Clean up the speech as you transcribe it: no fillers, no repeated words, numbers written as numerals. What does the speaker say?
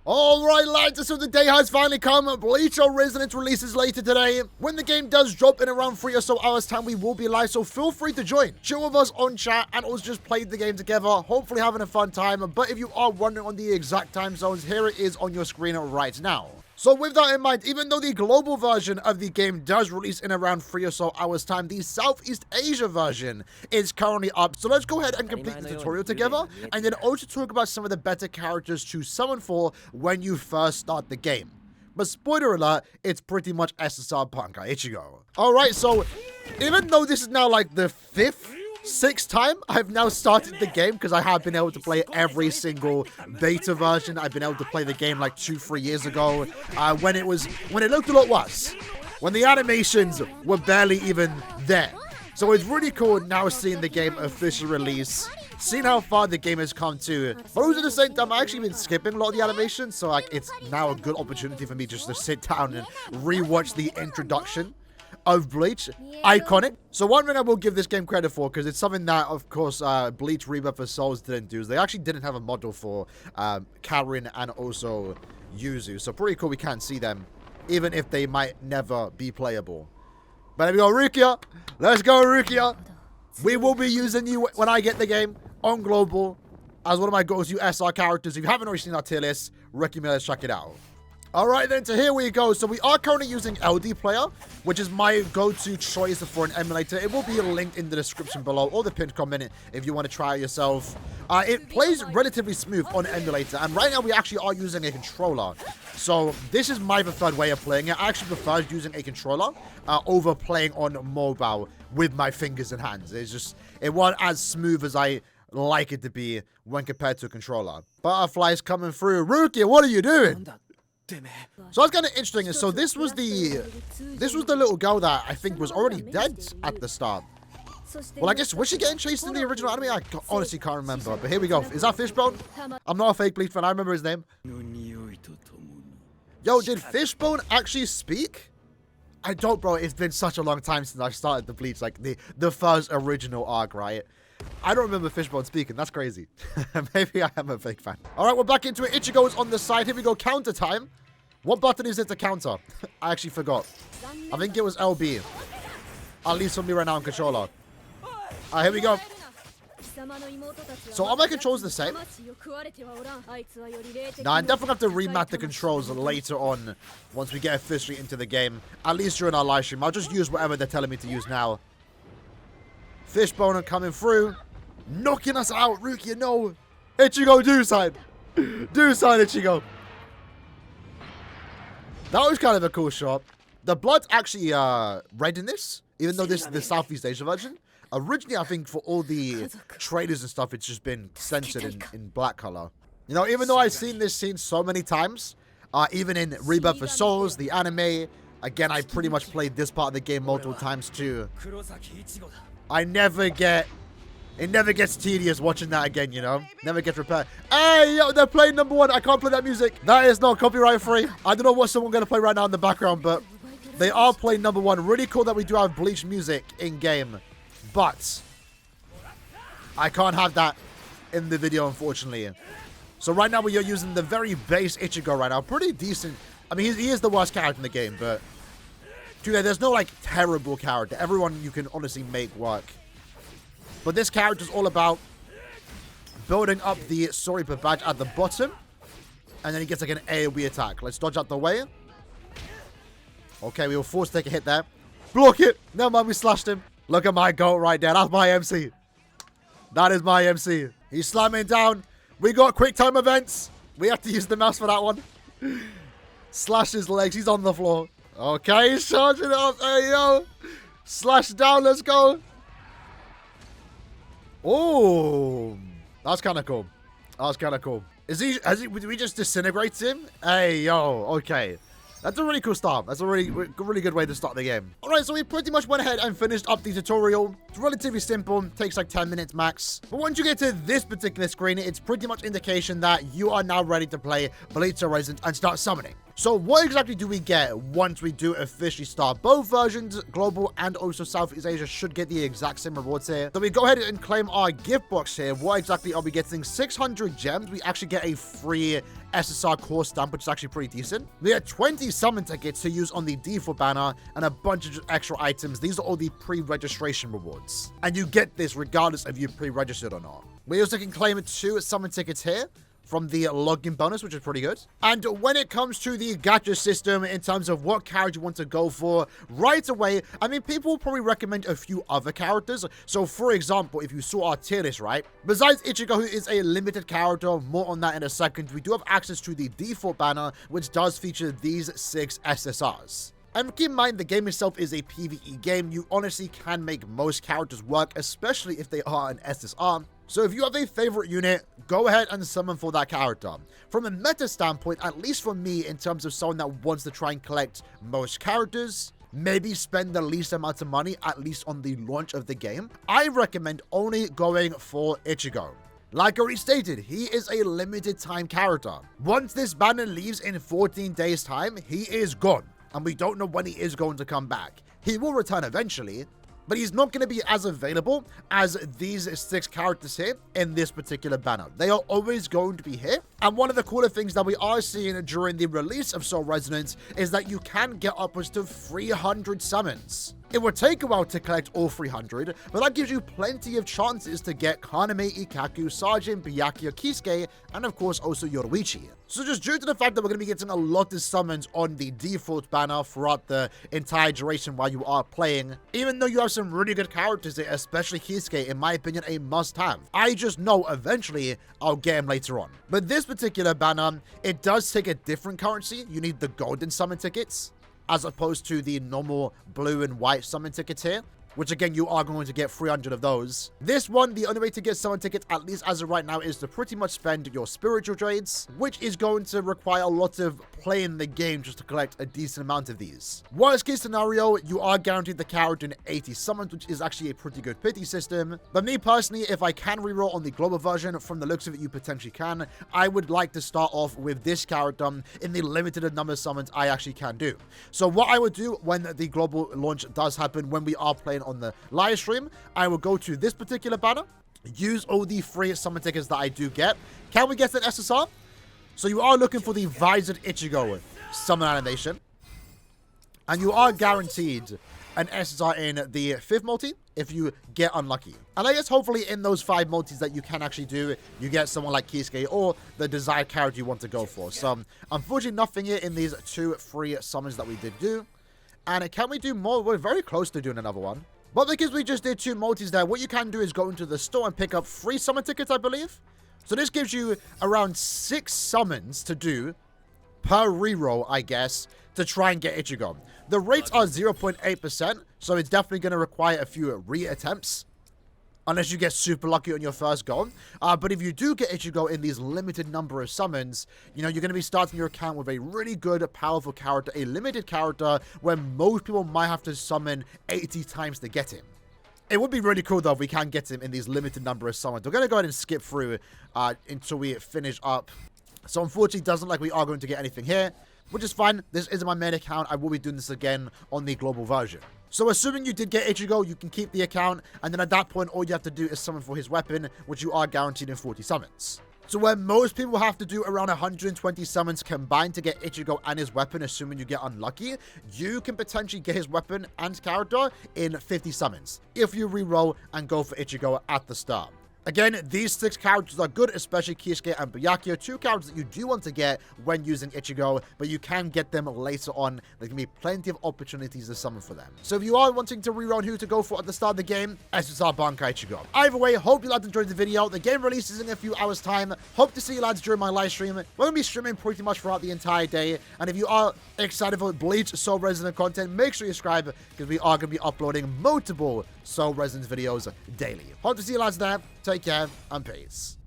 Alright lads, so the day has finally come. Bleach Arisen, its releases later today. When the game does drop in around 3 or so hours time, we will be live, so feel free to join. Chill with us on chat and also just play the game together, hopefully having a fun time. But if you are wondering on the exact time zones, here it is on your screen right now. So with that in mind, even though the global version of the game does release in around 3 or so hours time, the Southeast Asia version is currently up. So let's go ahead and complete the tutorial together, and then also talk about some of the better characters to summon for when you first start the game. But spoiler alert, it's pretty much SSR Punk Ichigo. Alright, so even though this is now like the 6th time I've now started the game, because I have been able to play every single beta version. I've been able to play the game like 2-3 years ago, when it looked a lot worse, when the animations were barely even there. So it's really cool now seeing the game officially release, seeing how far the game has come to. But also at the same time, I've actually been skipping a lot of the animations, so like it's now a good opportunity for me just to sit down and rewatch the introduction of Bleach. Iconic. So one thing I will give this game credit for, because it's something that, of course, Bleach Rebirth of Souls didn't do, is they actually didn't have a model for Karin and also Yuzu. So pretty cool we can't see them, even if they might never be playable. But there we go, Rukia. Let's go, Rukia. We will be using you when I get the game on Global as one of my go-to SR characters. If you haven't already seen our tier list, recommend let's check it out. Alright then, so here we go. So we are currently using LD Player, which is my go-to choice for an emulator. It will be linked in the description below or the pinned comment if you want to try it yourself. It plays relatively smooth on emulator, and right now we actually are using a controller. So this is my preferred way of playing it. I actually prefer using a controller over playing on mobile with my fingers and hands. It wasn't as smooth as I like it to be when compared to a controller. Butterflies coming through. Rukia, what are you doing? So that's kind of interesting. So this was the little girl that I think was already dead at the start. Well, I guess, was she getting chased in the original anime? I honestly can't remember. But here we go. Is that Fishbone? I'm not a fake Bleach fan. I remember his name. Yo, did Fishbone actually speak? I don't, bro. It's been such a long time since I started the Bleach, like the first original arc, right? I don't remember Fishbone speaking. That's crazy. Maybe I am a fake fan. All right, we're back into it. Ichigo is on the side. Here we go. Counter time. What button is it to counter? I actually forgot. I think it was LB. At least for me right now on controller. All right, here we go. So are my controls the same? Nah, I definitely have to remap the controls later on once we get officially into the game. At least during our live stream. I'll just use whatever they're telling me to use now. Fishbone coming through. Knocking us out, Rukia, no. Ichigo, do side. Do side, Ichigo. That was kind of a cool shot. The blood's actually red in this, even though this is the Southeast Asia version. Originally, I think for all the trailers and stuff, it's just been censored in black color. You know, even though I've seen this scene so many times, even in Rebirth of Souls, the anime, again, I pretty much played this part of the game multiple times too. It never gets tedious watching that again, you know? Never gets repaired. Hey, yo, they're playing number 1. I can't play that music. That is not copyright free. I don't know what someone's going to play right now in the background, but they are playing number 1. Really cool that we do have Bleach music in-game. But I can't have that in the video, unfortunately. So right now we are using the very base Ichigo right now. Pretty decent. I mean, he is the worst character in the game, but there's no, like, terrible character. Everyone you can honestly make work. But this character is all about building up the Soripa badge at the bottom. And then he gets, like, an AoE attack. Let's dodge out the way. Okay, we were forced to take a hit there. Block it! Never mind, we slashed him. Look at my goat right there. That's my MC. That is my MC. He's slamming down. We got quick time events. We have to use the mouse for that one. Slash his legs. He's on the floor. Okay, he's charging it up. Hey, yo. Slash down. Let's go. Oh. That's kind of cool. That's kind of cool. Did we just disintegrate him? Hey, yo. Okay. That's a really cool start. That's a really good way to start the game. Alright, so we pretty much went ahead and finished up the tutorial. It's relatively simple, takes like 10 minutes max. But once you get to this particular screen, it's pretty much indication that you are now ready to play Bleach Resident and start summoning. So what exactly do we get once we do officially start? Both versions, Global and also Southeast Asia, should get the exact same rewards here. So we go ahead and claim our gift box here. What exactly are we getting? 600 gems. We actually get a free SSR core stamp, which is actually pretty decent. We get 20 summon tickets to use on the default banner and a bunch of extra items. These are all the pre-registration rewards. And you get this regardless if you pre-registered or not. We also can claim 2 summon tickets here from the login bonus, which is pretty good. And when it comes to the gacha system in terms of what character you want to go for, right away, I mean, people will probably recommend a few other characters. So for example, if you saw our tier list, right? Besides Ichigo, who is a limited character, more on that in a second, we do have access to the default banner, which does feature these 6 SSRs. And keep in mind, the game itself is a PvE game. You honestly can make most characters work, especially if they are an SSR. So if you have a favorite unit, go ahead and summon for that character. From a meta standpoint, at least for me, in terms of someone that wants to try and collect most characters, maybe spend the least amount of money, at least on the launch of the game, I recommend only going for Ichigo. Like already stated, he is a limited time character. Once this banner leaves in 14 days time, he is gone. And we don't know when he is going to come back. He will return eventually, but he's not going to be as available as these 6 characters here in this particular banner. They are always going to be here. And one of the cooler things that we are seeing during the release of Soul Resonance is that you can get upwards to 300 summons. It will take a while to collect all 300, but that gives you plenty of chances to get Kaname, Ikaku, Sajin, Byakuya, Kisuke, and of course also Yoruichi. So just due to the fact that we're going to be getting a lot of summons on the default banner throughout the entire duration while you are playing, even though you have some really good characters here, especially Kisuke, in my opinion, a must-have. I just know eventually I'll get him later on. But this particular banner, it does take a different currency. You need the golden summon tickets, as opposed to the normal blue and white summon tickets here, which again, you are going to get 300 of those. This one, the only way to get summon tickets, at least as of right now, is to pretty much spend your spiritual trades, which is going to require a lot of playing the game just to collect a decent amount of these. Worst case scenario, you are guaranteed the character in 80 summons, which is actually a pretty good pity system. But me personally, if I can reroll on the global version, from the looks of it, you potentially can, I would like to start off with this character in the limited number of summons I actually can do. So what I would do when the global launch does happen, when we are playing on the live stream, I will go to this particular banner, use all the free summon tickets that I do get. Can we get an SSR? So you are looking for the Visored Ichigo summon animation, and you are guaranteed an SSR in the 5th multi if you get unlucky. And I guess hopefully in those 5 multis that you can actually do, you get someone like Kisuke or the desired character you want to go for. So unfortunately nothing here in these 2 free summons that we did do. And can we do more? We're very close to doing another one. But because we just did 2 multis there, what you can do is go into the store and pick up 3 summon tickets, I believe. So this gives you around 6 summons to do per reroll, I guess, to try and get Ichigo. The rates are 0.8%, so it's definitely going to require a few re-attempts, unless you get super lucky on your first go. But if you do get Ichigo in these limited number of summons, you know, you're going to be starting your account with a really good, powerful character, a limited character, where most people might have to summon 80 times to get him. It would be really cool, though, if we can get him in these limited number of summons. We're going to go ahead and skip through until we finish up. So, unfortunately, it doesn't look like we are going to get anything here, which is fine. This isn't my main account. I will be doing this again on the global version. So, assuming you did get Ichigo, you can keep the account, and then at that point, all you have to do is summon for his weapon, which you are guaranteed in 40 summons. So where most people have to do around 120 summons combined to get Ichigo and his weapon, assuming you get unlucky, you can potentially get his weapon and character in 50 summons if you reroll and go for Ichigo at the start. Again, these 6 characters are good, especially Kisuke and Byakuya, 2 characters that you do want to get when using Ichigo, but you can get them later on. There can be plenty of opportunities to summon for them. So if you are wanting to reroll who to go for at the start of the game, SSR Bankai Ichigo. Either way, hope you lads enjoyed the video. The game releases in a few hours' time. Hope to see you lads during my live stream. We're going to be streaming pretty much throughout the entire day. And if you are excited for Bleach Soul Resonance content, make sure you subscribe, because we are going to be uploading multiple Soul Resonance videos daily. Hope to see you lads there. Take care and peace.